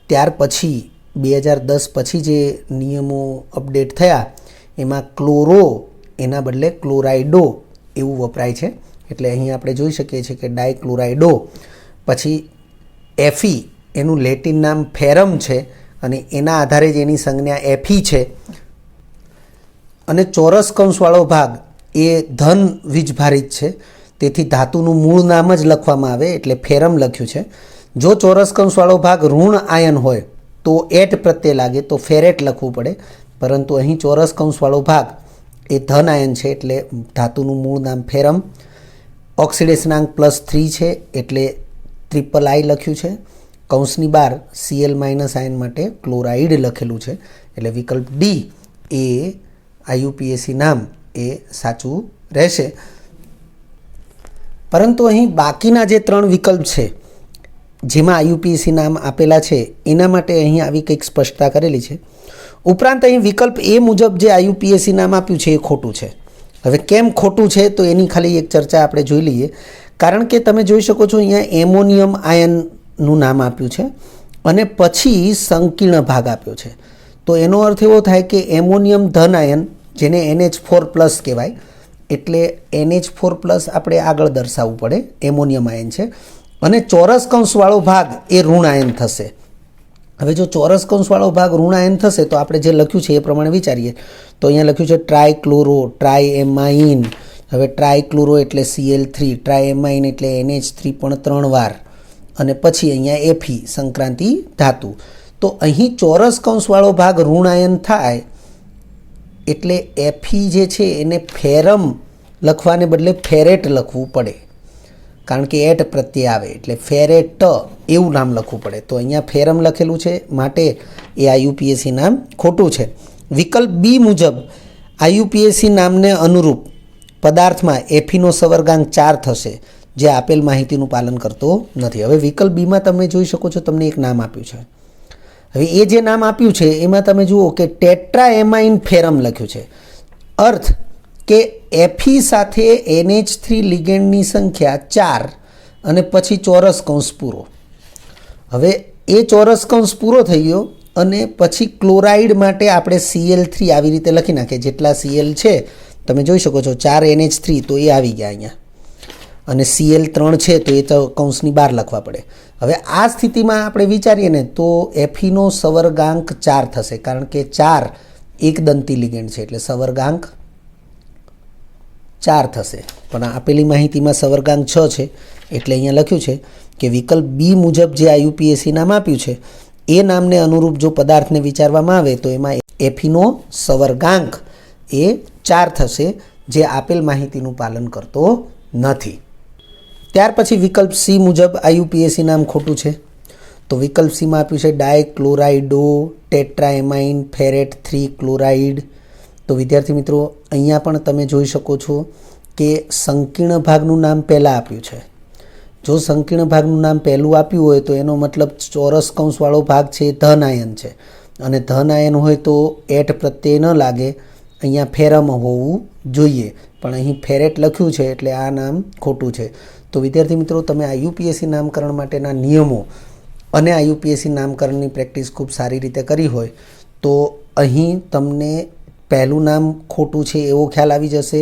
ત્યાર પછી 2010 પછી જે નિયમો અપડેટ થયા એમાં ક્લોરો એના બદલે ક્લોરાઇડો એવું વપરાય છે. એટલે અહીં આપણે જોઈ શકીએ છીએ કે ડાયક્લોરાઇડો. પછી એફી એનું લેટિન નામ ફેરમ છે અને એના આધારે જ એની સંજ્ઞા એફી છે. અને ચોરસ કૌંસવાળો ભાગ એ ધન વીજભારિત છે, તેથી ધાતુનું મૂળ નામ જ લખવામાં આવે એટલે ફેરમ લખ્યું છે. જો ચોરસ કૌંસવાળો ભાગ ઋણ આયન હોય તો એટ પ્રત્યે લાગે તો ફેરેટ લખવું પડે, પરંતુ અહીં ચોરસ કૌંસવાળો ભાગ એ ધન આયન છે એટલે ધાતુનું મૂળ નામ ફેરમ. ઓક્સિડેશનાંક +3 છે એટલે ટ્રિપલ આઈ લખ્યું છે. કૌંસની બહાર Cl- આયન માટે ક્લોરાઇડ લખેલું છે એટલે વિકલ્પ ડી એ IUPAC નામ એ સાચું રહેશે. પરંતુ અહીં બાકીના જે 3 વિકલ્પ છે જેમાં IUPAC નામ આપેલા છે એના માટે અહીં આવી કંઈક સ્પષ્ટતા કરેલી છે. ઉપરાંત અહીં વિકલ્પ એ મુજબ જે IUPAC નામ આપ્યું છે એ ખોટું છે. હવે કેમ ખોટું છે તો એની ખાલી એક ચર્ચા આપણે જોઈ લઈએ. કારણ કે તમે જોઈ શકો છો અહીંયા એમોનિયમ આયનનું નામ આપ્યું છે અને પછી સંકીર્ણ ભાગ આપ્યો છે. તો એનો અર્થ એવો થાય કે એમોનિયમ ધન આયન જેને NH4+ કહેવાય એટલે NH4+ આપણે આગળ દર્શાવવું પડે, એમોનિયમ આયન છે. અને ચોરસ કૌંસવાળો ભાગ એ ઋણ આયન થશે. હવે જો ચોરસ કૌંસવાળો ભાગ ઋણ આયન થશે તો આપણે જે લખ્યું છે એ પ્રમાણે વિચારીએ તો અહીંયા લખ્યું છે ટ્રાયક્લોરો, ટ્રાયએમાઇન. હવે ટ્રાયક્લોરો એટલે Cl3, ટ્રાયએમાઇન એટલે NH3 પણ 3 વાર અને પછી અહીંયા એફી સંક્રાંતિ ધાતુ. તો અહીં ચોરસ કૌંસવાળો ભાગ ઋણ આયન થાય એટલે એફી જે છે એને ફેરમ લખવાને બદલે ફેરેટ લખવું પડે, કારણ કે એટ પ્રત્યે આવે એટલે ફેરેટ એવું નામ લખવું પડે. તો અહીંયા ફેરમ લખેલું છે માટે એ IUPAC નામ ખોટું છે. વિકલ્પ બી મુજબ IUPAC નામને અનુરૂપ પદાર્થમાં એફીનો સવર્ગાંક 4 થશે જે આપેલ માહિતીનું પાલન કરતો નથી. હવે વિકલ્પ બીમાં તમે જોઈ શકો છો તમને એક નામ આપ્યું છે. હવે એ જે નામ આપ્યું છે એમાં તમે જુઓ કે ટેટ્રાએમાઇન ફેરમ લખ્યું છે. અર્થ કે એફી સાથે NH3 લિગેન્ડની સંખ્યા 4 અને પછી ચોરસ કૌંસ પૂરો. હવે એ ચોરસ કૌંસ પૂરો થઈ ગયો અને પછી ક્લોરાઇડ માટે આપણે Cl3 આવી રીતે લખી નાખીએ. જેટલા Cl છે તમે જોઈ શકો છો 4 NH3 તો એ આવી ગયા અહીંયા અને Cl3 છે તો એ તો કૌંસની બહાર લખવા પડે. હવે આ સ્થિતિમાં આપણે વિચારીએ ને તો એફીનો સવર્ગાંક 4 થશે, કારણ કે 4 એકદંતી લિગેન્ડ છે એટલે સવર્ગાંક 4 થશે. પણ આપેલી માહિતીમાં સવર્ગાંક 6 છે એટલે અહીંયા લખ્યું છે કે વિકલ્પ બી મુજબ જે IUPAC નામ આપ્યું છે એ નામને અનુરૂપ જો પદાર્થને વિચારવામાં આવે તો એમાં એફીનો સવર્ગાંક એ 4 થશે જે આપેલ માહિતીનું પાલન કરતો નથી. ત્યાર પછી વિકલ્પ સી મુજબ IUPAC નામ ખોટું છે. તો વિકલ્પ સીમાં આપ્યું છે ડાયક્લોરાઇડો ટેટ્રાએમાઇન ફેરેટ 3 ક્લોરાઇડ. તો વિદ્યાર્થી મિત્રો અહીંયા પણ તમે જોઈ શકો છો કે સંકીર્ણ ભાગનું નામ પહેલાં આપ્યું છે. જો સંકીર્ણ ભાગનું નામ પહેલું આપ્યું હોય તો એનો મતલબ ચોરસ કૌંસવાળો ભાગ છે ધન આયન છે અને ધન આયન હોય તો એટ પ્રત્યે ન લાગે, અહીંયા ફેરમ હોવું જોઈએ. પણ અહીં ફેરેટ લખ્યું છે એટલે આ નામ ખોટું છે. તો વિદ્યાર્થી મિત્રો તમે IUPAC નામકરણ માટેના નિયમો અને IUPAC નામકરણની પ્રેક્ટિસ ખૂબ સારી રીતે કરી હોય તો અહીં તમને પહેલું નામ ખોટું છે એવો ખ્યાલ આવી જશે.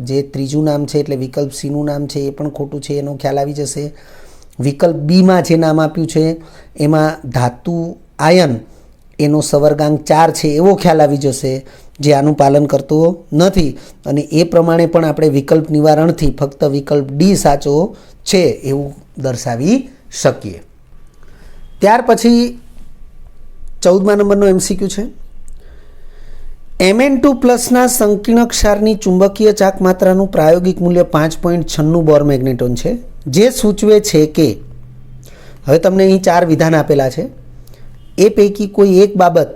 જે ત્રીજું નામ છે એટલે વિકલ્પ સીનું નામ છે એ પણ ખોટું છે એનો ખ્યાલ આવી જશે. વિકલ્પ બીમાં જે નામ આપ્યું છે એમાં ધાતુ આયન એનો સવર્ગાંક 4 છે એવો ખ્યાલ આવી જશે જે આનું પાલન કરતો નથી અને એ પ્રમાણે પણ આપણે વિકલ્પ નિવારણથી ફક્ત વિકલ્પ ડી સાચો છે એવું દર્શાવી શકીએ. ત્યાર પછી 14મા નંબરનો MCQ છે. Mn2+ સંકીર્ણ ક્ષારની ચુંબકીય ચાક માત્રાનું પ્રાયોગિક મૂલ્ય 5.96 બોર મેગ્નેટોન છે, જે સૂચવે છે કે હવે તમને અહીં 4 વિધાન આપેલા છે એ પૈકી કોઈ એક બાબત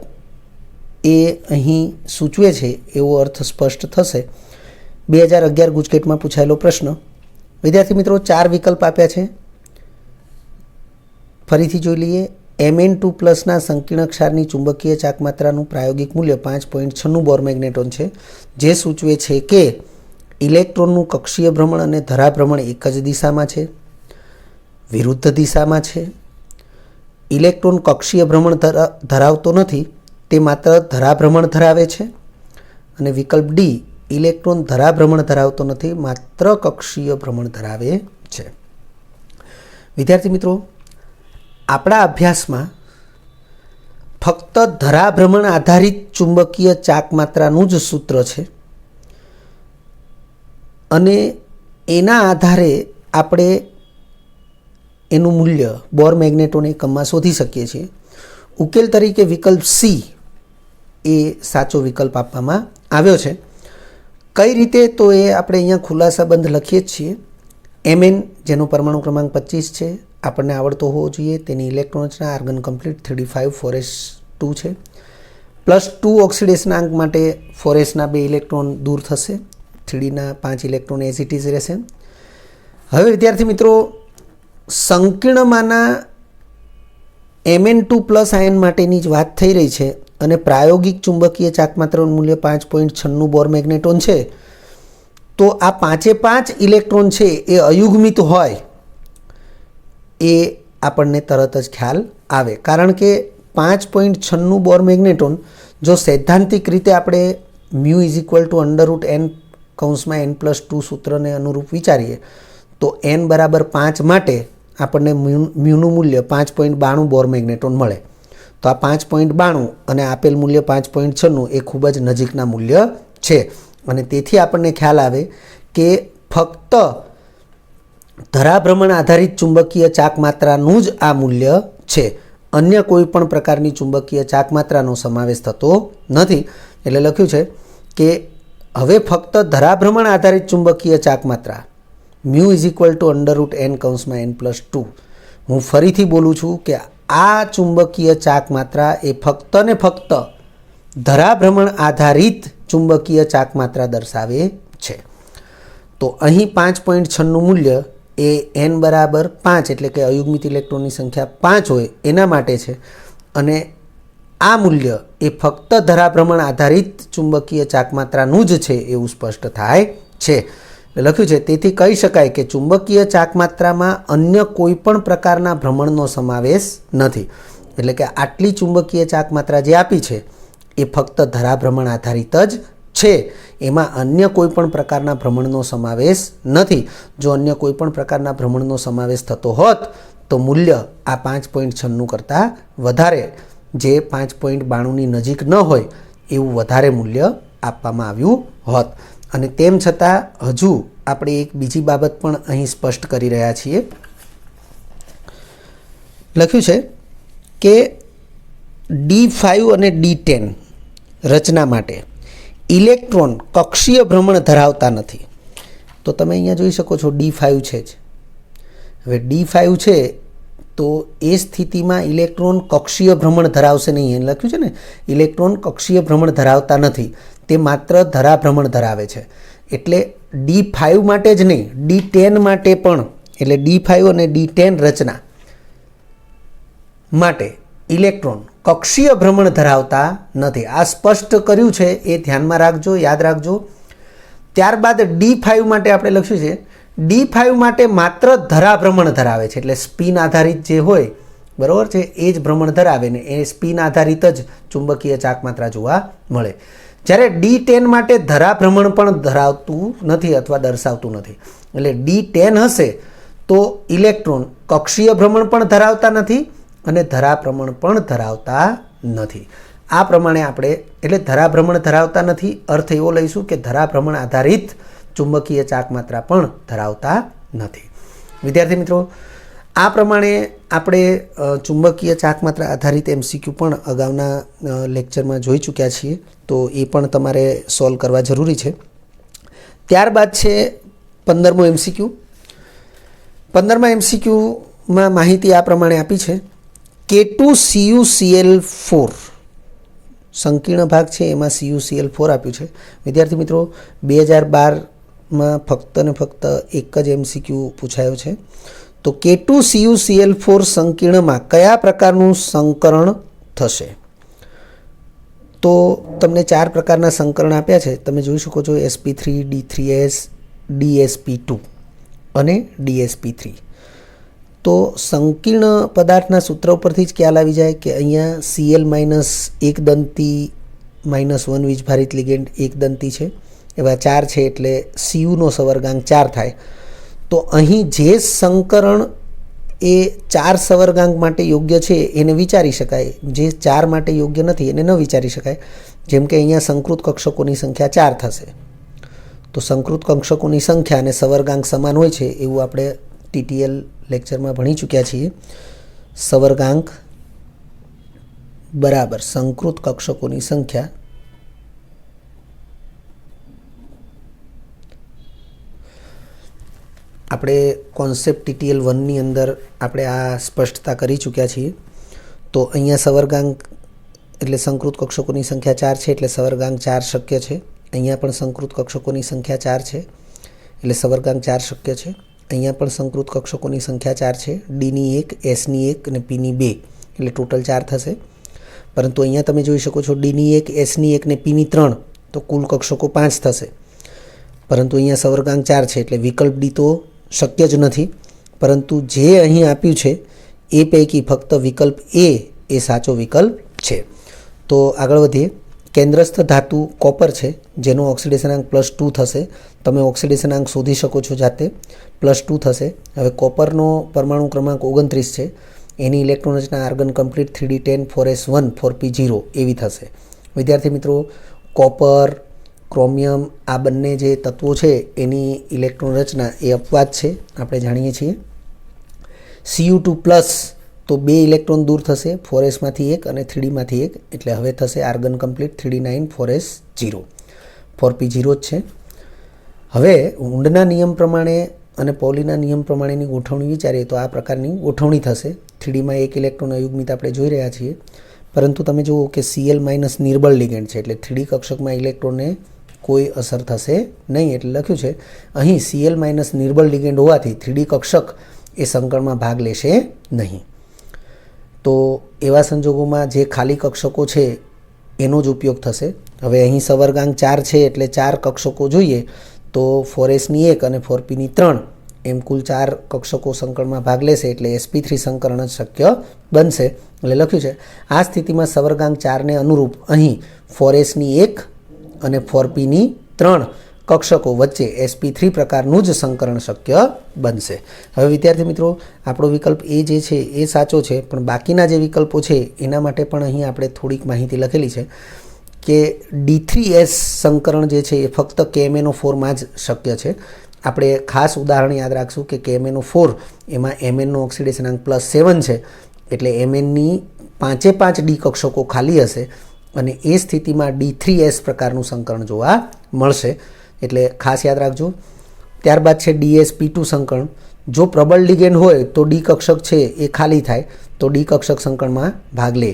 એ અહીં સૂચવે છે એવો અર્થ સ્પષ્ટ થશે. 2011 ગુજકેટમાં પૂછાયેલો પ્રશ્ન. વિદ્યાર્થી મિત્રો 4 વિકલ્પ આપ્યા છે, ફરીથી જોઈ લઈએ. Mn2+ સંકીર્ણ ક્ષારની ચુંબકીય ચાકમાત્રાનું પ્રાયોગિક મૂલ્ય 5.96 બોર મેગ્નેટોન છે, જે સૂચવે છે કે ઇલેક્ટ્રોનનું કક્ષીય ભ્રમણ અને ધરાભ્રમણ એક જ દિશામાં છે, વિરુદ્ધ દિશામાં છે. ઇલેક્ટ્રોન કક્ષીય ભ્રમણ ધરાવતો નથી, તે માત્ર ધરાભ્રમણ ધરાવે છે. અને વિકલ્પ ડી, ઇલેક્ટ્રોન ધરાભ્રમણ ધરાવતો નથી, માત્ર કક્ષીય ભ્રમણ ધરાવે છે. વિદ્યાર્થી મિત્રો, આપણા અભ્યાસમાં ફક્ત ધરાભ્રમણ આધારિત ચુંબકીય ચાકમાત્રાનું જ સૂત્ર છે અને એના આધારે આપણે એનું મૂલ્ય બોર મેગ્નેટોન એકમમાં શોધી શકીએ છીએ. ઉકેલ તરીકે વિકલ્પ સી એ સાચો વિકલ્પ આપવામાં આવ્યો છે. કઈ રીતે? તો એ આપણે અહીંયા ખુલાસાબંધ લખીએ જ છીએ. Mn, જેનો પરમાણુ ક્રમાંક 25 છે, આપણને આવડતો હોવો જોઈએ. તેની ઇલેક્ટ્રોન રચના આર્ગન કમ્પ્લીટ 3d5 4s2 છે. +2 ઓક્સિડેશનાંક માટે 4sના 2 ઇલેક્ટ્રોન દૂર થશે, 3dના 5 ઇલેક્ટ્રોન એઝ ઇટ ઇઝ રહેશે. હવે વિદ્યાર્થી મિત્રો, સંકીર્ણમાંના Mn2+ આયન માટેની જ વાત થઈ રહી છે અને પ્રાયોગિક ચુંબકીય ચાકમાત્રાનું મૂલ્ય 5.96 બોર મેગ્નેટોન છે. તો આ 5 ઇલેક્ટ્રોન છે એ અયુગ્મિત હોય એ આપણને તરત જ ખ્યાલ આવે, કારણ કે 5.96 બોર મેગ્નેટોન જો સૈદ્ધાંતિક રીતે આપણે μ=n(n+2) સૂત્રને અનુરૂપ વિચારીએ તો n બરાબર 5 માટે આપણને મ્યુનું મૂલ્ય 5.92 બોર મેગ્નેટોન મળે. તો આ 5.92 અને આપેલ મૂલ્ય 5.96 એ ખૂબ જ નજીકના મૂલ્ય છે અને તેથી આપણને ખ્યાલ આવે કે ફક્ત ધરાભ્રમણ આધારિત ચુંબકીય ચાકમાત્રાનું જ આ મૂલ્ય છે, અન્ય કોઈ પણ પ્રકારની ચુંબકીય ચાકમાત્રાનો સમાવેશ થતો નથી. એટલે લખ્યું છે કે હવે ફક્ત ધરાભ્રમણ આધારિત ચુંબકીય ચાકમાત્રા μ=n(n+2). હું ફરીથી બોલું છું કે આ ચુંબકીય ચાકમાત્રા એ ફક્ત ને ફક્ત ધરાભ્રમણ આધારિત ચુંબકીય ચાકમાત્રા દર્શાવે છે. તો અહીં 5.96 મૂલ્ય એ n બરાબર 5 એટલે કે અયુગ્મિત ઇલેક્ટ્રોનની સંખ્યા 5 હોય એના માટે છે અને આ મૂલ્ય એ ફક્ત ધરાભ્રમણ આધારિત ચુંબકીય ચાકમાત્રાનું જ છે એવું સ્પષ્ટ થાય છે. લખ્યું છે, તેથી કહી શકાય કે ચુંબકીય ચાકમાત્રામાં અન્ય કોઈ પણ પ્રકારના ભ્રમણનો સમાવેશ નથી. એટલે કે આટલી ચુંબકીય ચાકમાત્રા જે આપી છે એ ફક્ત ધરાભ્રમણ આધારિત જ છે, એમાં અન્ય કોઈ પણ પ્રકારના ભ્રમણનો સમાવેશ નથી. જો અન્ય કોઈ પણ પ્રકારના ભ્રમણનો સમાવેશ થતો હોત તો મૂલ્ય આ 5.96 કરતાં વધારે, જે 5.92ની નજીક ન હોય એવું વધારે મૂલ્ય આપવામાં આવ્યું હોત. અને તેમ છતાં હજુ આપણે એક બીજી બાબત પણ અહીં સ્પષ્ટ કરી રહ્યા છીએ. લખ્યું છે કે D5 અને D10 રચના માટે ઇલેક્ટ્રોન કક્ષીય ભ્રમણ ધરાવતા નથી. તો તમે અહીંયા જોઈ શકો છો D5 છે જ. હવે D5 છે તો એ સ્થિતિમાં ઇલેક્ટ્રોન કક્ષીય ભ્રમણ ધરાવશે નહીં. એને લખ્યું છે ને, ઇલેક્ટ્રોન કક્ષીય ભ્રમણ ધરાવતા નથી, તે માત્ર ધરાભ્રમણ ધરાવે છે. એટલે D5 માટે જ નહીં, D10 માટે પણ, એટલે D5 અને D10 રચના માટે ઇલેક્ટ્રોન કક્ષીય ભ્રમણ ધરાવતા નથી. આ સ્પષ્ટ કર્યું છે, એ ધ્યાનમાં રાખજો, યાદ રાખજો. ત્યારબાદ D5 માટે આપણે લખ્યું છે, D5 માટે માત્ર ધરાભ્રમણ ધરાવે છે, એટલે સ્પિન આધારિત જે હોય, બરાબર છે, એ જ ભ્રમણ ધરાવે ને એ સ્પિન આધારિત જ ચુંબકીય ચાકમાત્રા જોવા મળે. જ્યારે D10 માટે ધરાભ્રમણ પણ ધરાવતું નથી અથવા દર્શાવતું નથી. એટલે D10 હશે તો ઇલેક્ટ્રોન કક્ષીય ભ્રમણ પણ ધરાવતા નથી અને ધરાભ્રમણ પણ ધરાવતા નથી. આ પ્રમાણે આપણે, એટલે ધરાભ્રમણ ધરાવતા નથી અર્થ એવો લઈશું કે ધરાભ્રમણ આધારિત ચુંબકીય ચાકમાત્રા પણ ધરાવતા નથી. વિદ્યાર્થી મિત્રો, આ પ્રમાણે આપણે ચુંબકીય ચાકમાત્રા આધારિત MCQ પણ અગાઉના લેક્ચરમાં જોઈ ચૂક્યા છીએ, તો એ પણ તમારે સોલ્વ કરવા જરૂરી છે. ત્યારબાદ છે 15મો MCQ. 15મા MCQમાં માહિતી આ પ્રમાણે આપી છે, K2CuCl4 સંકીર્ણ ભાગ છે, એમાં CuCl4 આપ્યું છે. વિદ્યાર્થી મિત્રો, 2012માં ફક્ત ને ફક્ત એક જ MCQ પૂછાયો છે. તો K2CuCl4 સંકીર્ણમાં કયા પ્રકારનું સંકરણ થશે? તો તમને 4 પ્રકારના સંકરણ આપ્યા છે. તમે જોઈ શકો છો sp3, D3S, DsP2 અને DsP3. તો સંકીર્ણ પદાર્થના સૂત્ર ઉપરથી જ ખ્યાલ આવી જાય કે અહીંયા Cl માઇનસ એક દંતી -1 વીજભારિત લિગેન્ડ એક દંતી છે, એવા 4 છે એટલે Cuનો સવર્ગાંક 4 થાય. તો અહીં જે સંકરણ એ 4 સવર્ગાંક માટે યોગ્ય છે એને વિચારી શકાય, જે 4 માટે યોગ્ય નથી એને ન વિચારી શકાય. જેમ કે અહીંયા સંકૃત કક્ષકોની સંખ્યા 4 થશે. તો સંકૃત કક્ષકોની સંખ્યા અને સવર્ગાંક સમાન હોય છે એવું આપણે TTL લેક્ચરમાં ભણી ચૂક્યા છીએ. સવર્ગાંક બરાબર સંકૃત કક્ષકોની સંખ્યા આપણે કોન્સેપ્ટ TTL 1ની અંદર આપણે આ સ્પષ્ટતા કરી ચૂક્યા છીએ. તો અહીંયા સવર્ગાંક એટલે સંકૃત કક્ષકોની સંખ્યા 4 છે એટલે સવર્ગાંક 4 શક્ય છે. અહીંયા પણ સંકૃત કક્ષકોની સંખ્યા 4 છે એટલે સવર્ગાંક 4 શક્ય છે. અહીંયા પણ સંકૃત કક્ષકોની સંખ્યા 4 છે, Dની 1, Sની 1 અને Pની 2 એટલે ટોટલ 4 થશે. પરંતુ અહીંયા તમે જોઈ શકો છો Dની 1, Sની 1 ને Pની 3, તો કુલ કક્ષકો 5 થશે. પરંતુ અહીંયા સવર્ગાંક 4 છે એટલે વિકલ્પ D તો શક્ય જ નથી. પરંતુ જે અહીં આપ્યું છે એ પૈકી ફક્ત વિકલ્પ A એ સાચો વિકલ્પ છે. તો આગળ વધીએ. કેન્દ્રસ્થ ધાતુ કોપર છે જેનો ઓક્સિડેશનાંક +2 થશે. તમે ઓક્સિડેશનાંક શોધી શકો છો જાતે, +2 થશે. હવે કોપરનો પરમાણુ ક્રમાંક 29 છે, એની ઇલેક્ટ્રોન રચના argon complete 3D10 4s1 4p0 એવી થશે. વિદ્યાર્થી મિત્રો, કોપર, ક્રોમિયમ આ બંને જે તત્વો છે એની ઇલેક્ટ્રોન રચના એ અપવાદ છે, આપણે જાણીએ છીએ. Cu2+ તો 2 ઇલેક્ટ્રોન દૂર થશે, 4sમાંથી 1 અને 3dમાંથી 1, એટલે હવે થશે argon complete 3d9 4s0, 4p0 જ છે. હવે ઊંડના નિયમ પ્રમાણે અને પૌલીના નિયમ પ્રમાણેની ગોઠવણી વિચારીએ તો આ પ્રકારની ગોઠવણી થશે. 3dમાં 1 ઇલેક્ટ્રોન અયુગ્મિત આપણે જોઈ રહ્યા છીએ. પરંતુ તમે જુઓ કે Cl- નિર્બળ લિગેન્ડ છે એટલે 3D કક્ષકમાં ઇલેક્ટ્રોનને કોઈ અસર થશે નહીં. એટલે લખ્યું છે અહીં Cl- નિર્બળ લિગેન્ડ હોવાથી 3D કક્ષક એ સંકળમાં ભાગ લેશે નહીં. તો એવા સંજોગોમાં જે ખાલી કક્ષકો છે એનો જ ઉપયોગ થશે. હવે અહીં સવર્ગાંક 4 છે એટલે 4 કક્ષકો જોઈએ તો 4sની 1 અને 4pની 3 એમ કુલ 4 કક્ષકો સંકળમાં ભાગ લેશે એટલે sp3 સંકરણ જ શક્ય બનશે. એટલે લખ્યું છે આ સ્થિતિમાં સવર્ગાંક 4ને અનુરૂપ અહીં 4sની 1 અને 4pની 3 કક્ષકો વચ્ચે sp3 પ્રકારનું જ સંકરણ શક્ય બનશે. હવે વિદ્યાર્થી મિત્રો, આપણો વિકલ્પ એ જે છે એ સાચો છે, પણ બાકીના જે વિકલ્પો છે એના માટે પણ અહીં આપણે થોડીક માહિતી લખેલી છે કે D3S સંકરણ જે છે એ ફક્ત KMnO4માં જ શક્ય છે. આપણે ખાસ ઉદાહરણ યાદ રાખશું કે KMnO4 એમાં Mnનો ઓક્સિડેશનાંક +7 છે એટલે Mnની 5 D કક્ષકો ખાલી હશે અને એ સ્થિતિમાં D3S પ્રકારનું સંકરણ જોવા મળશે. એટલે ખાસ યાદ રાખજો. ત્યારબાદ છે DsP2 સંકરણ. જો પ્રબળ લિગેન્ડ હોય તો D કક્ષક છે એ ખાલી થાય તો D કક્ષક સંકરણમાં ભાગ લે.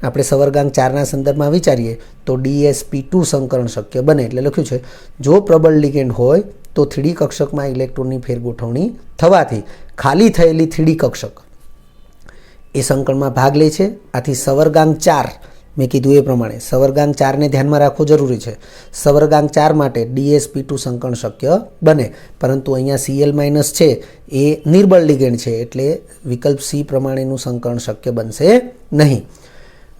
આપણે સવર્ગાંક 4ના સંદર્ભમાં વિચારીએ તો DsP2 સંકરણ શક્ય બને. એટલે લખ્યું છે જો પ્રબળ લિગેન્ડ હોય તો 3D કક્ષકમાં ઇલેક્ટ્રોનની ફેરગોઠવણી થવાથી ખાલી થયેલી 3D કક્ષક એ સંકળમાં ભાગ લે છે. આથી સવર્ગાંક 4 મેં કીધું એ પ્રમાણે સવર્ગાંક 4ને ધ્યાનમાં રાખવો જરૂરી છે. સવર્ગાંક 4 માટે DsP2 સંકરણ શક્ય બને, પરંતુ અહીંયા Cl- છે એ નિર્બળ લિગેન્ડ છે એટલે વિકલ્પ C પ્રમાણેનું સંકરણ શક્ય બનશે નહીં.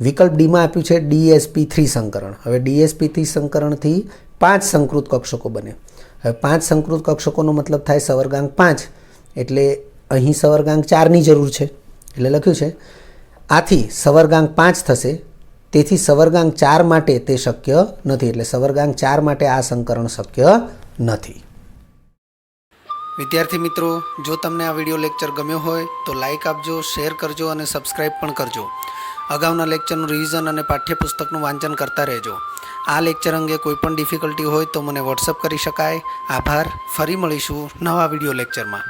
વિકલ્પ ડીમાં આપ્યું છે DsP3 સંકરણ. હવે DsP3 સંકરણથી 5 સંકૃત કક્ષકો બને. હવે 5 સંકૃત કક્ષકોનો મતલબ થાય સવર્ગાંક 5 એટલે અહીં સવર્ગાંક 4ની જરૂર છે એટલે લખ્યું છે આથી સવર્ગાંક 5 થશે. તેથી સવર્ગાંક 4 માટે તે શક્ય નથી એટલે સવર્ગાંક 4 માટે આ સંકરણ શક્ય નથી. વિદ્યાર્થી મિત્રો, જો તમને આ વિડીયો લેક્ચર ગમ્યો હોય તો લાઇક આપજો, શેર કરજો અને સબસ્ક્રાઈબ પણ કરજો. અગાઉના લેક્ચરનું રિવિઝન અને પાઠ્યપુસ્તકનું વાંચન કરતા રહેજો. આ લેક્ચર અંગે કોઈપણ ડિફિકલ્ટી હોય તો મને વોટ્સઅપ કરી શકાય. આભાર. ફરી મળીશું નવા વિડીયો લેક્ચરમાં.